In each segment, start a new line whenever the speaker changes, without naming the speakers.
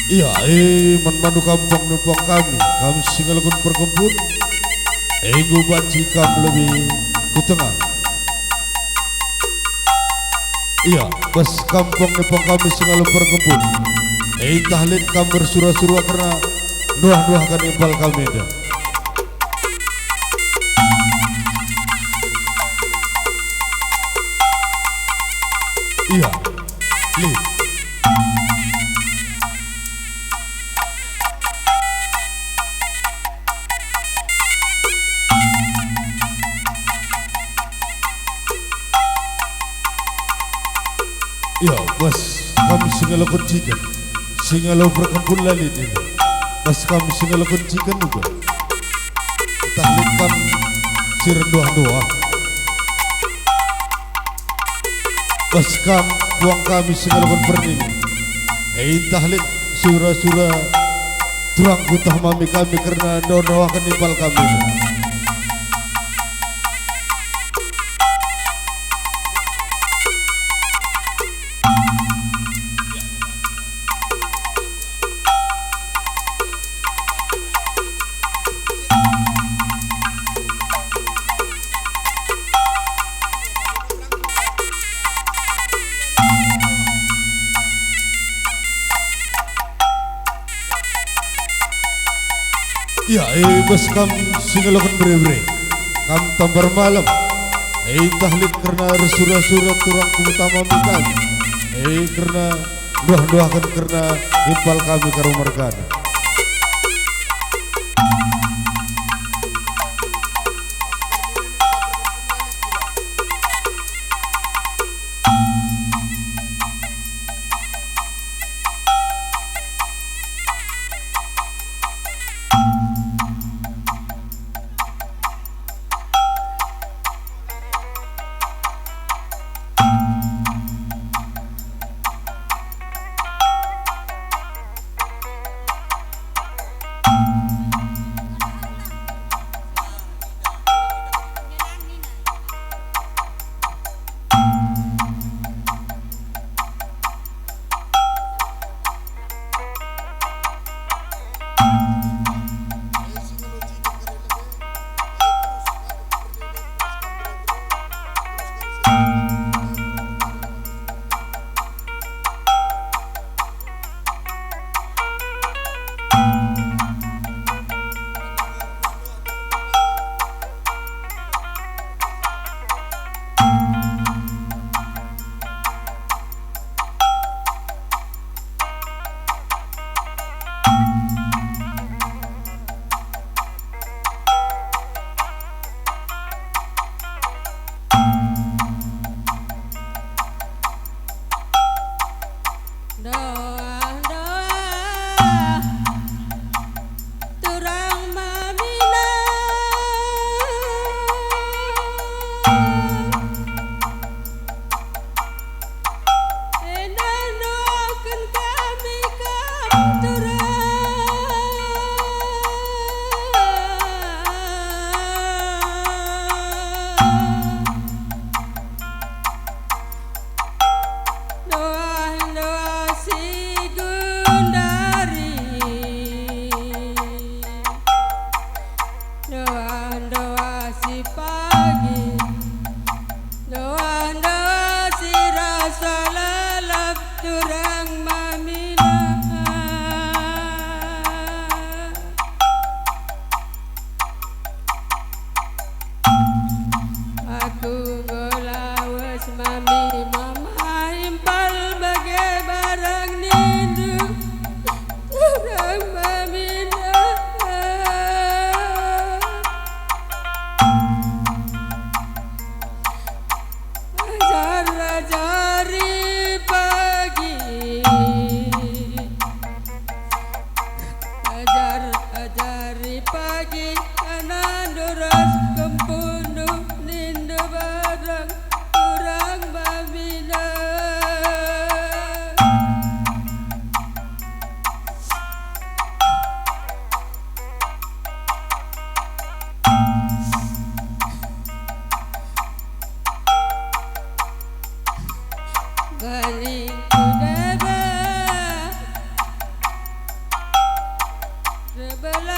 Iya, manmanu kampung numpang kami singalakun perkebun, baci kam lebih kutengah. Iya, pas kampung numpang kami singalakun perkebun, tahlin kam bersurah-surah karena nuah-nuah kan impal kami dah. Iya, lihat. Ya, pas kami singalakon cikan, singalaw perkebun lalit ini. Pas kami singalakon cikan juga, tahlin kam sirdoah-doah. Pas buang kami singalakon pernini, tahlin surah-surah turang kutah mami kami karena doa-doakan nipal kami. Ya, bos kam singalakon bre-bre, kam tambar malam, tahlid karena surah-surah turang utama mikan, karena doa-doakan karena impal kami karumargana.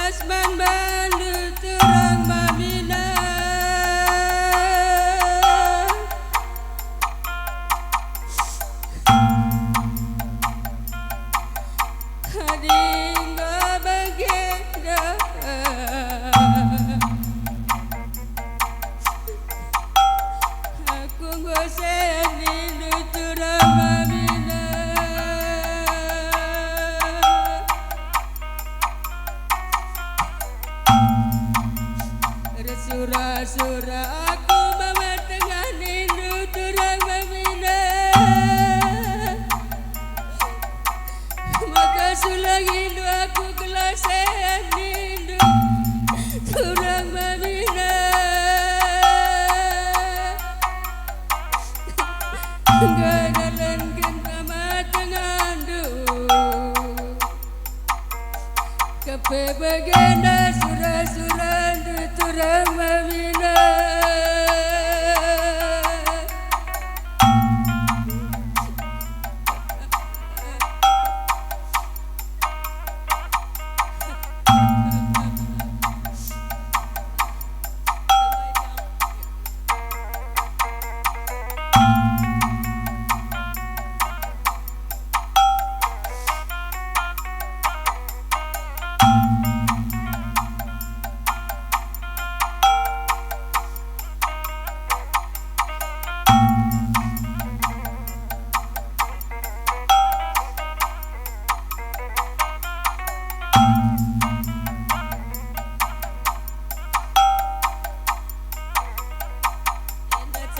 Asman bandu turang mamina kadingga bagenda aku gosen di turang mamina Sura-sura aku bawa tengah nindu turang mamina maka sulang hindu aku kelasehan nindu turang mamina gadalan kentama tengandu kepe bagenda sura-sura turang mamina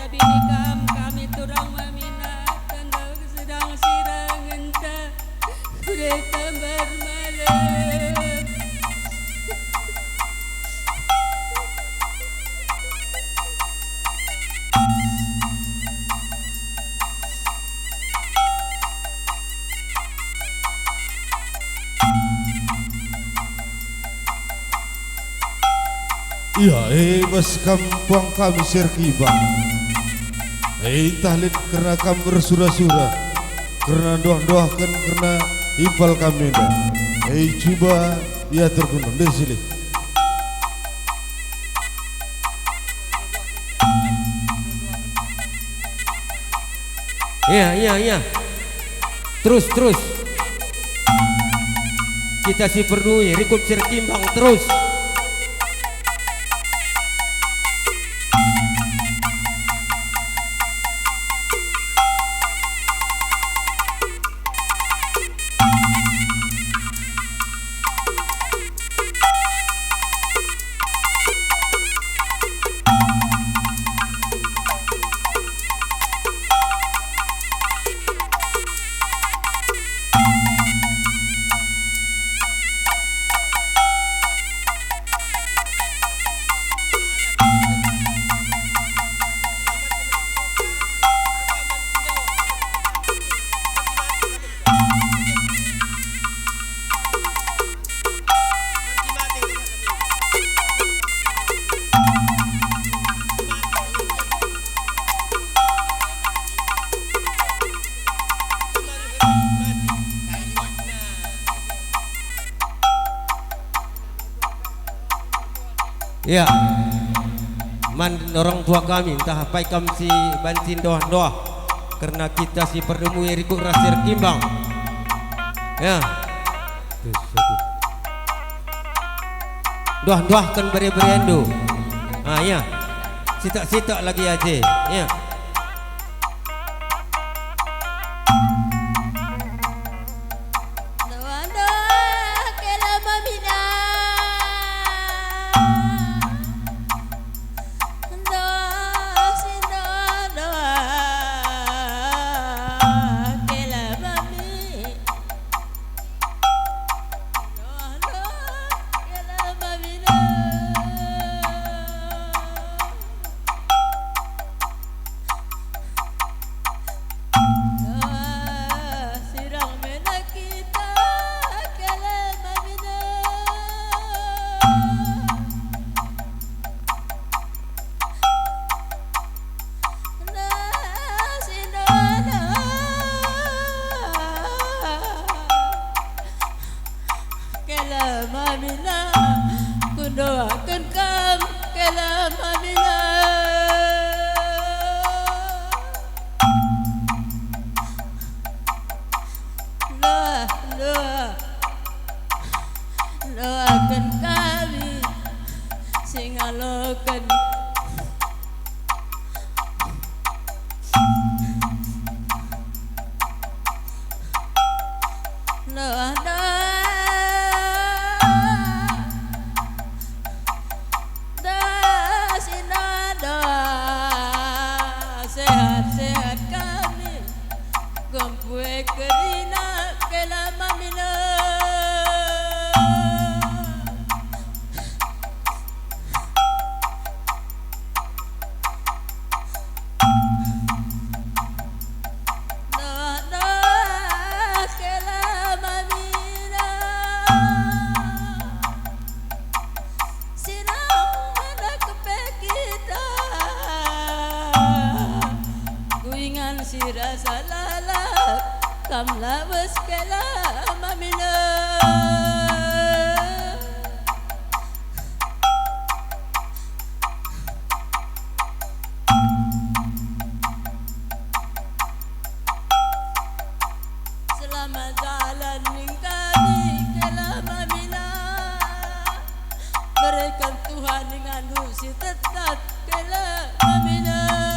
Binikam kami turang mamina tanda sedang sirang entah kereta bermalam
Iya, bas kampung kami Sirkibang. Tahlit karena kami bersura-sura, karena doa-doakan karena ipal kami dah. Coba ya tergunung deh sini.
Iya. Terus. Kita si Perdui rekod Sirkimbang terus. Ya, orang tua kami entah apa kami si bantin doa karena kita si Perdemu Eriko Rasir Kimbang. Ya, doa kan beri-beriandu. Ya, sitak lagi aja. Ya.
Mamina doakan kam kelam amina doakan kami singalokan sehat-sehat kami Gompue kerina kelamamina doa kelamamina sinang anak kita kuingan si rasa lalak kam lawas kelamamina selamat jalan ning kami kelamamina berikan Tuhan dengan si tetap kelamamina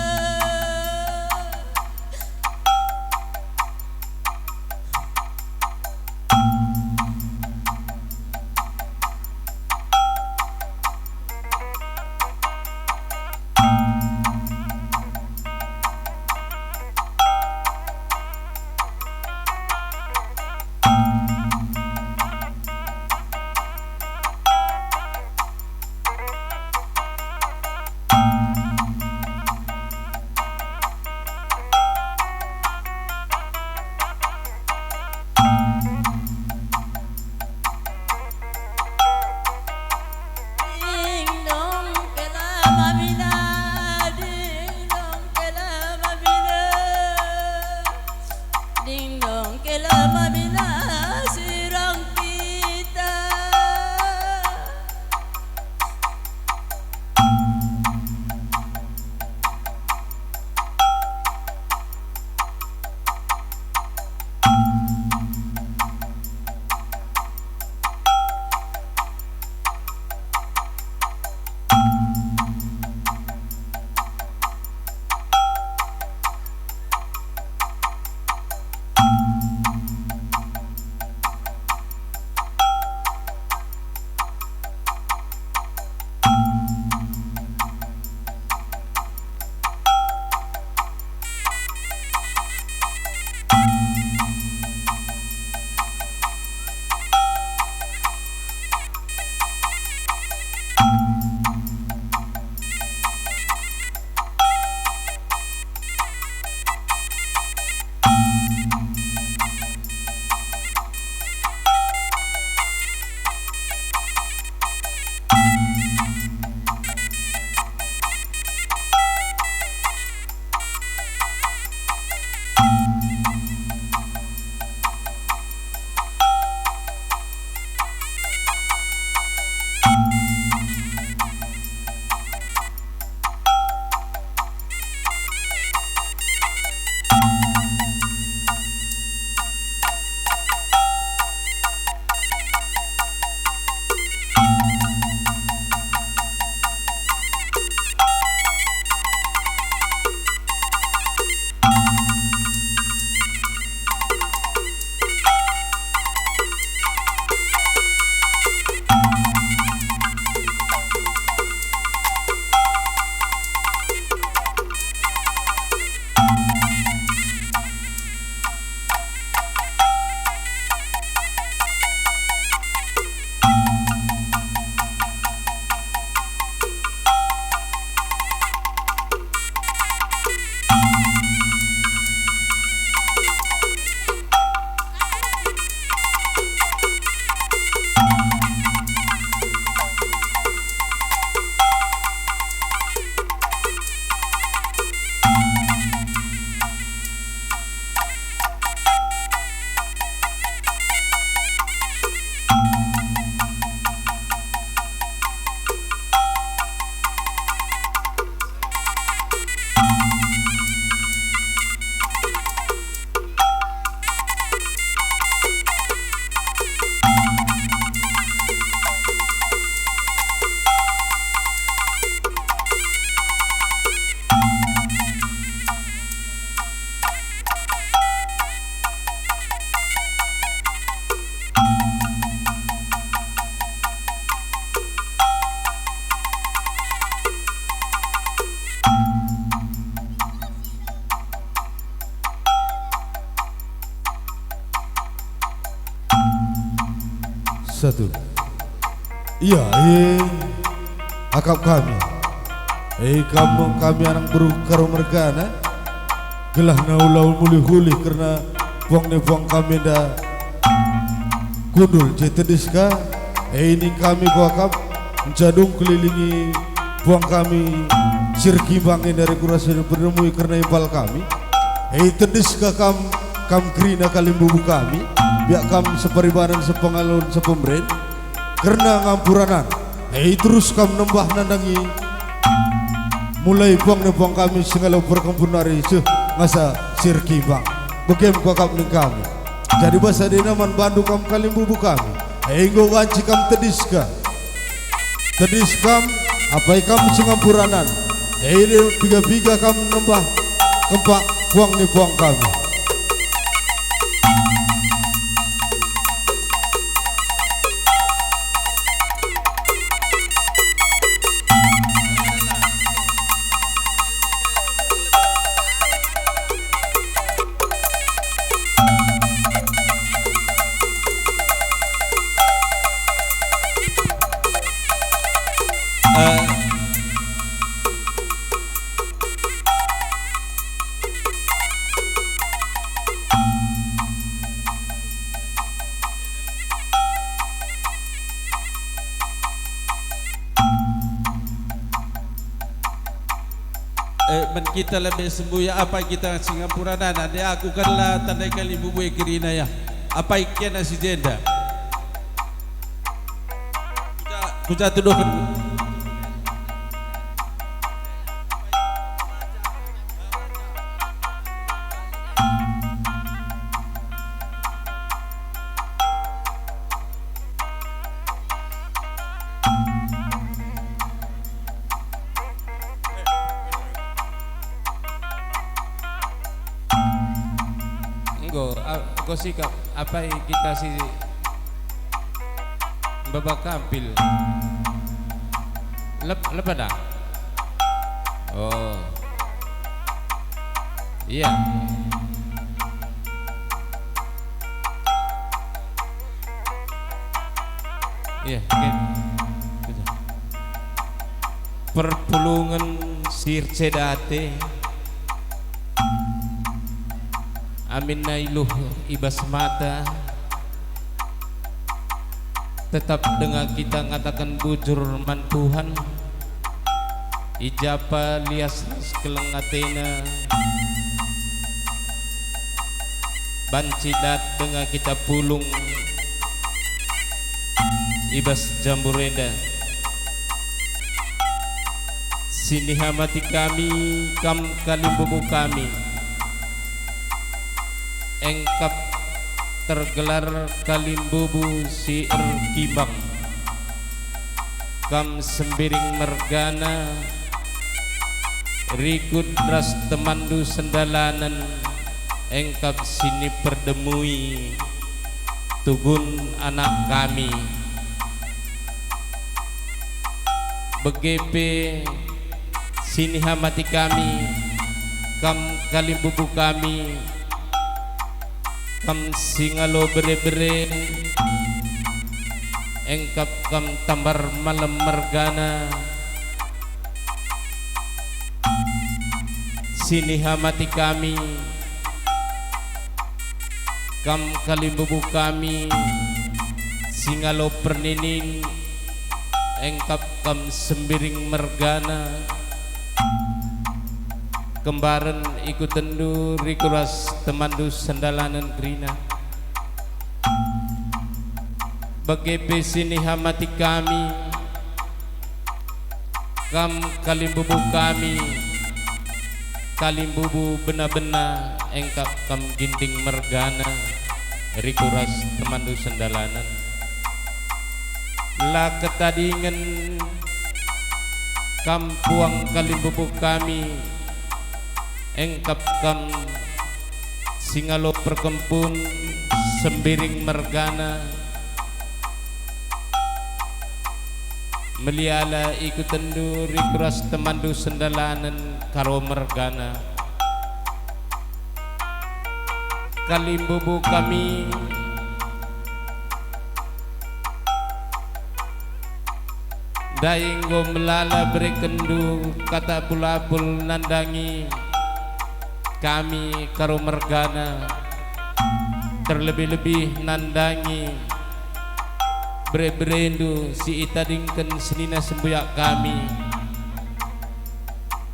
ding dong kelamamina sirang kita
satu. Iya, akap kami. Kami anak berukar mergana. Gelah naulau mulih-hulih karena buang kami dah kundul jetediska. Ini kami kuakap mencadung kelilingi buang kami sirki bangin dari kurasa bernemui karena impal kami. Tediska kam krina kalim bubu kami. Biak kam separibanan sepengalun sepemren karena ngampuranan. Terus kam nembah nandangi mulai buang kami singalau perkempun hari masa sirki bang bekem kuakap ning kami. Jadi bahasa dinaman Bandung kam kalim bubu kami. Enggo wanci kam tediska apa kam singampuranan. Biga kam nembah kempak buang kami.
Men kita lebih sembuh ya apa kita Singapura nana dia aku kanlah tandai kali bubu kirina ya apa ikan nasi jenda kuda tuduhkan
Go sikap apa kita si babak kampil lepas dah. Oh iya okay. Perpulungan sircedate amin nailuh ibas mata tetap dengan kita ngatakan bujur man Tuhan ijapa lias kelengatena bancidat dengan kita pulung ibas jambureda sini hamati kami kam kalimbubu kami engkap tergelar kalimbubu si kimbang kam sembiring mergana rikut ras temandu sendalanan engkap sini perdemui tugun anak kami begepe sini hamati kami kam kalimbubu kami kam singalo bere-bere engkap kam tambar malam mergana sini hamati kami kam kalimbubu kami singalo perninin engkap kam sembiring mergana kembaran ikut tendu rikuras temandu sendalanan krina bagepe sini hamati kami kam kalimbubu kami kalimbubu bena-bena engkap kam ginting mergana rikuras temandu sendalanan la ketadingan kampuang kalimbubu kami engkap kam singalo perkempun sembiring mergana meliala ikut tendu rikuras temandu sendalanan karo mergana kalimbubu kami dainggo melala berekendu kata pulapul nandangi kami karo mergana, terlebih-lebih nandangi bre-berendu si itadingken senina sembuyak kami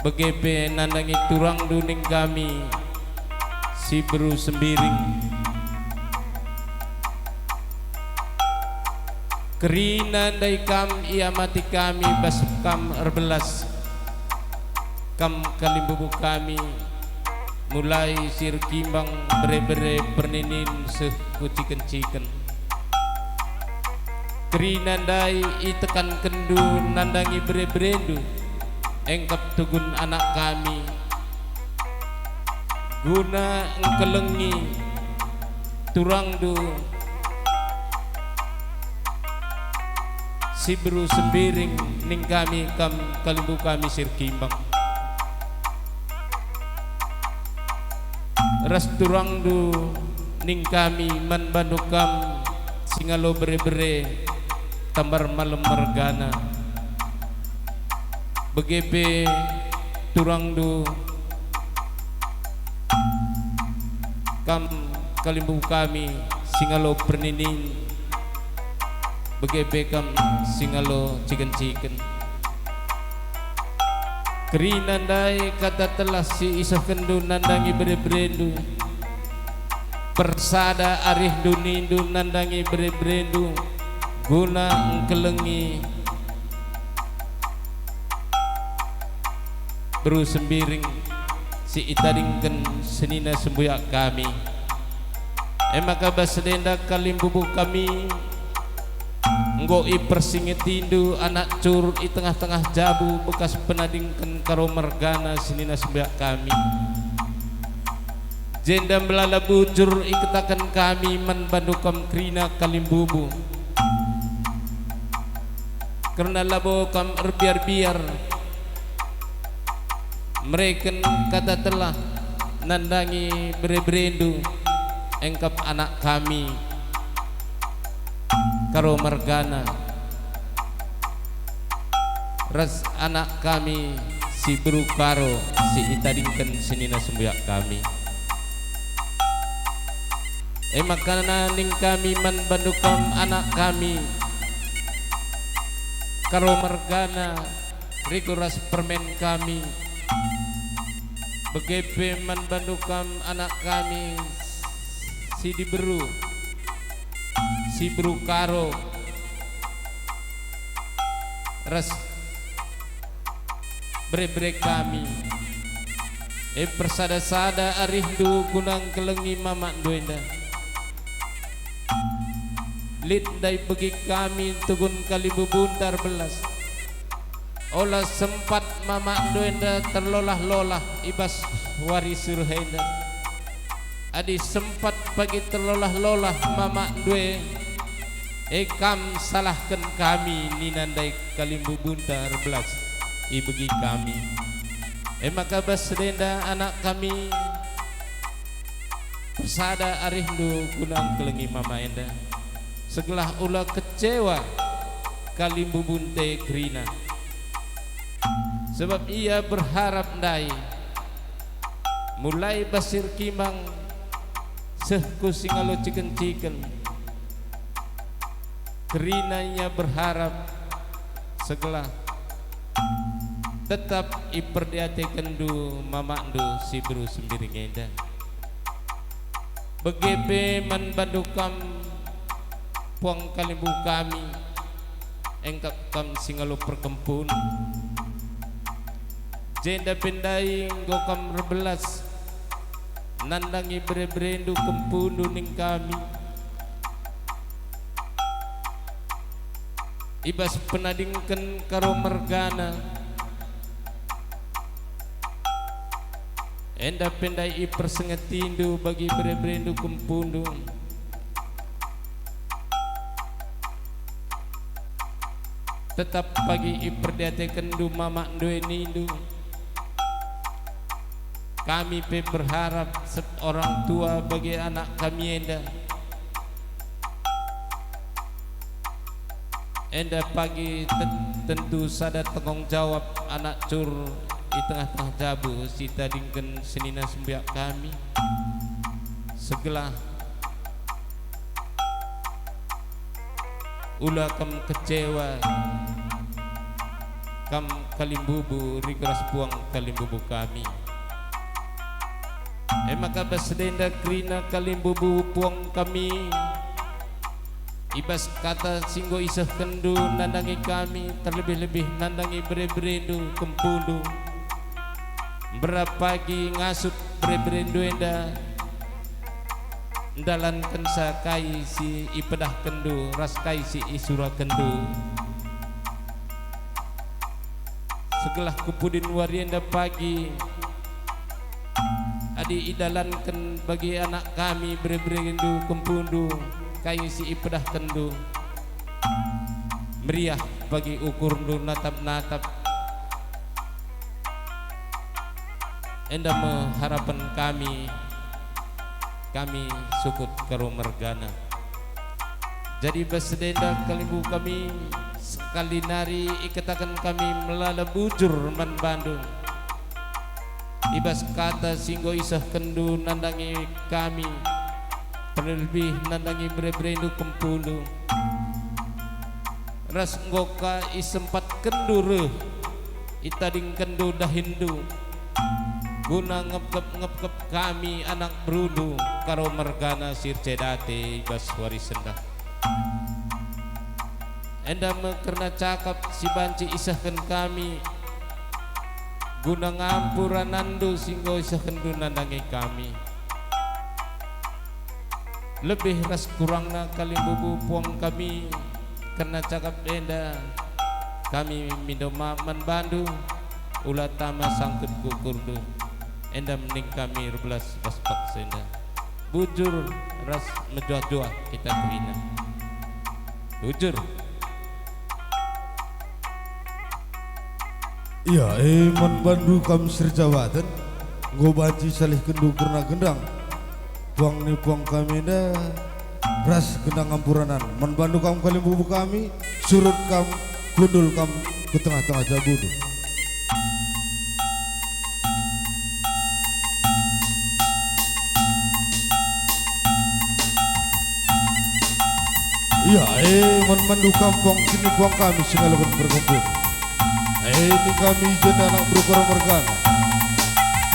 begepe nandangi turang duning kami si beru sembiring kerina dai kam ia mati kami basuk kam erbelas kam kalimbubu kami mulai sir kimbang bere-bere perninin sekuci-kenciken kerina dai itekan kendu nandangi bere-berendu engkap tugun anak kami guna engkelengi turangdu si beru sembiring ning kami kam kalimbu kami sir kimbang ras turangdu ning kami man bandukam singalo bere-bere tambar malam mergana begepe turangdu kam kalimbu kami singalo pernining begepe kam singalo ciken-ciken kerinandai kata telah si isah kendu nandangi bere-berendu persada arih dunindu nandangi bere-berendu guna engkelengi beru sembiring si itadingken senina sembuyak kami maka basedenda kalimbubu kami nggoi persingetindu anak cur i tengah-tengah jabu bekas penadingken karo mergana senina sembuyak kami jenda melala bujur iketakan kami man bandukam krina kalimbubu karena labo kam erbiar-biar mereka kata telah nandangi bere-berendu engkap anak kami karo mergana ras anak kami si beru karo si itadingken senina sembuyak kami makana ning kami man bandukam anak kami karo mergana rikuras permen kami begepe man bandukam anak kami si diberu si beru karo ras bre-bre kami persada-sada arihdu gunang kelengi mamak duenda lid dai bagi kami tugun kali bubuntar belas olah sempat mamak duenda terlolah-lolah ibas warisur henda adi sempat bagi terlolah-lolah mamak due kam salahkan kami ninandai kalimbu buntar belas ibegi kami maka basedenda anak kami persada arihdu gunang kelengi mama enda segelah ulah kecewa kalimbu bunte krina sebab ia berharap ndai mulai basir kimang sehku singalo ciken-ciken kerinanya berharap segelah tetap iperdiatekan du mamakdu si beru sembiring enda begepe man bandukam puang kalimbu kami engkap kam singalo perkempun jenda pendai gokam rebelas nandangi bre-berendu kempundu ning kami ibas penadingken karo mergana enda pendai i persengetindu bagi bre-berendu kempundu tetap pagi i perdiatekan du mamak due nindu kami pe berharap orang tua bagi anak kami enda Enda pagi tentu sada tanggung jawab anak cur di tengah-tengah jabu si tadingken senina sembiak kami segelah ulah kam kecewa kam kalimbubu rigras buang kalimbubu kami maka basdenda krina kalimbubu buang kami ibas kata singgo isah kendu nandangi kami terlebih-lebih nandangi bre-brendu kempundu berapagi ngasut bre-brendu enda dalan kensa kai si ipedah kendu ras kai si isura kendu segelah kupudin warienda pagi adi idalankan bagi anak kami bre-brendu kempundu kai si ipedah kendu meriah bagi ukur nu natap-natap enda meharapan kami sukut karo mergana jadi basdenda kalimbu kami sekali nari ikatakan kami melala bujur man Bandung ibas kata singgo isah kendu nandangi kami terlebih nandangi bre-brendu kempulu ras ngoka isempat kendure itading kendu dahindu guna ngep-ngep kami anak berudu karo mergana sircedate ibas warisendah enda karena cakap si banci isahkan kami guna ngampuran nandu singgo isahkan du nandangi kami lebih ras kurangna kalimbubu puang kami karena cakap enda kami mindomaman bandu ulah tama sangkut kukurdu enda mending kami rebelas baspak senda bujur ras mejuah-juah kita kerina bujur
iya man bandu kam sirjawatan ngobaci salih kendu pernah gendang buang ni buang kami dah ras gendang ampuranan man bandu kam kalimbubu kami surut kam gundul kam ke tengah-tengah jabudu iya man bandu kampung sini buang kami segalakan berkumpul ini kami jadi anak berukara mergana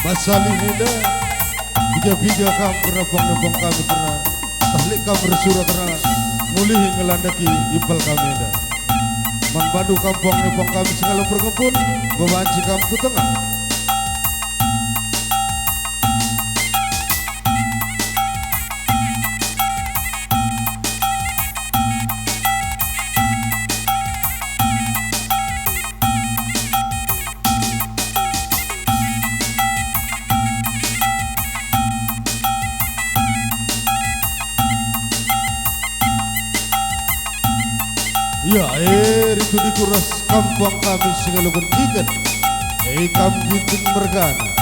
masalah ini dah biga-biga kam karena bang kami karena tahlik kam bersurah karena mulihi ngelandaki impal kami dah man bandu kampung ni bang kami segala berkumpul bawanci kam ke tengah ya itu dikuras kampung kami segalakan ikan kam ginting mergana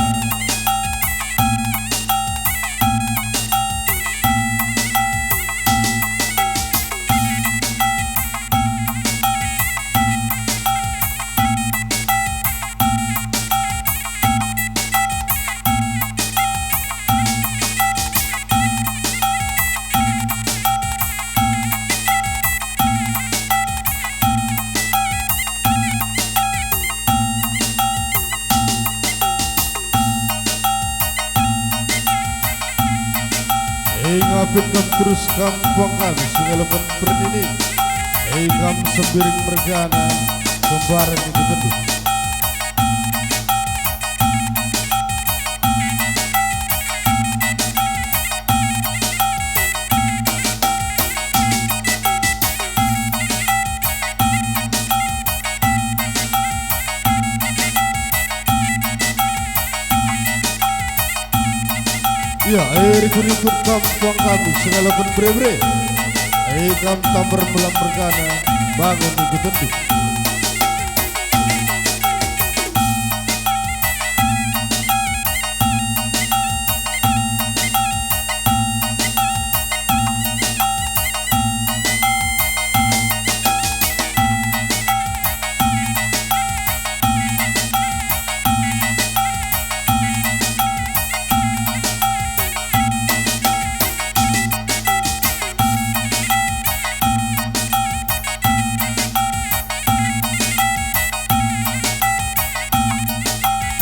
ngapit kam terus kampung kami segalakan berdini kam sembiring mergana kembaran itu teduh ya ikut kampung kami segalakan bre-bre kam tambar melam mergana bangun ikut teduh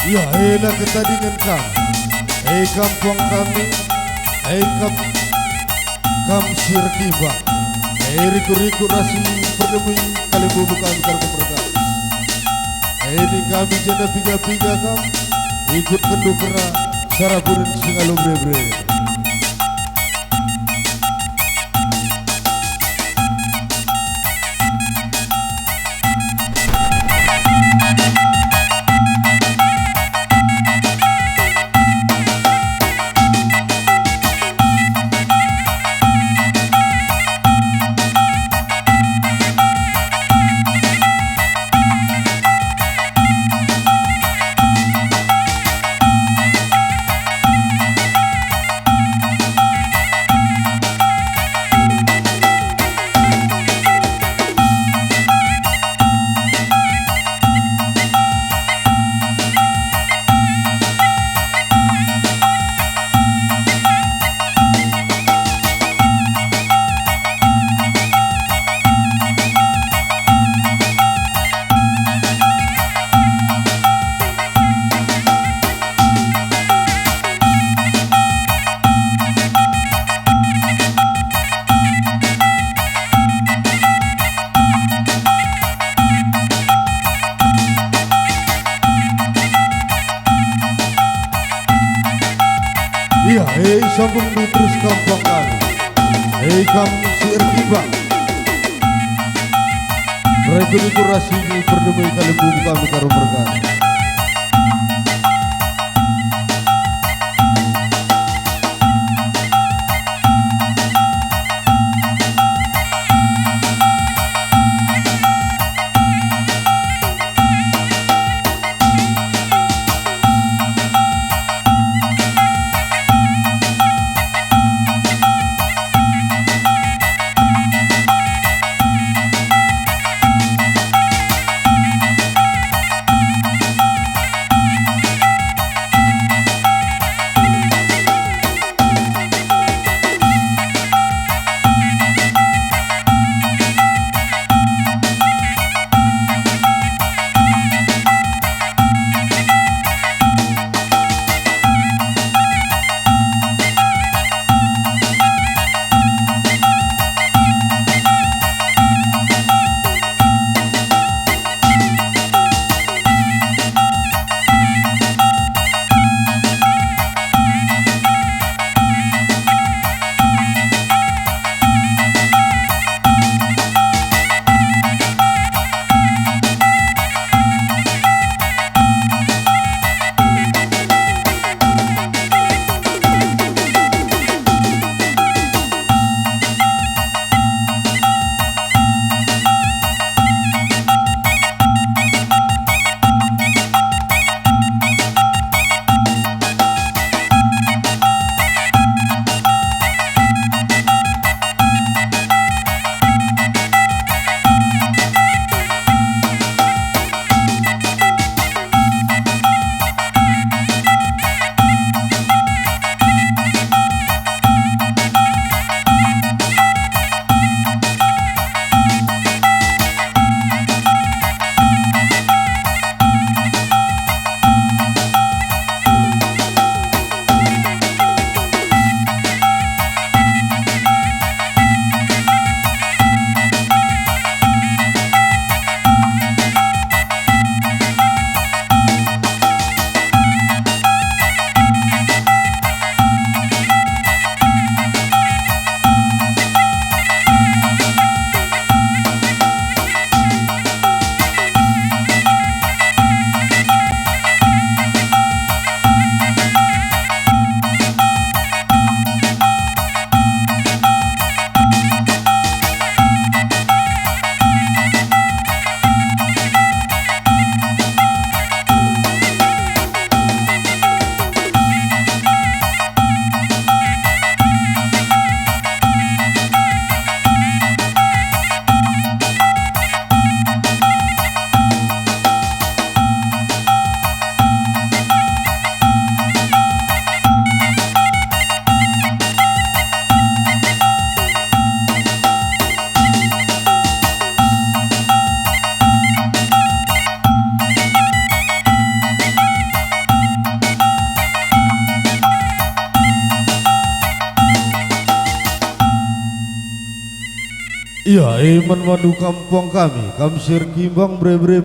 Ya elah ketandingan kami. Kampung kami. Kam sirkiba. Riku-riku nasi perdemi kali bukan kemerdekaan. Ini kami janda piga-piga kam. Ikut kendu kera saraburin singalu bre-bre. Iya, sambung terus kampung kami. Kam sirkiba. Regenerasi ini berdemi kali bukan karo bergan. Iya, iman madu kampung kami, kamsir kimbang bre-bre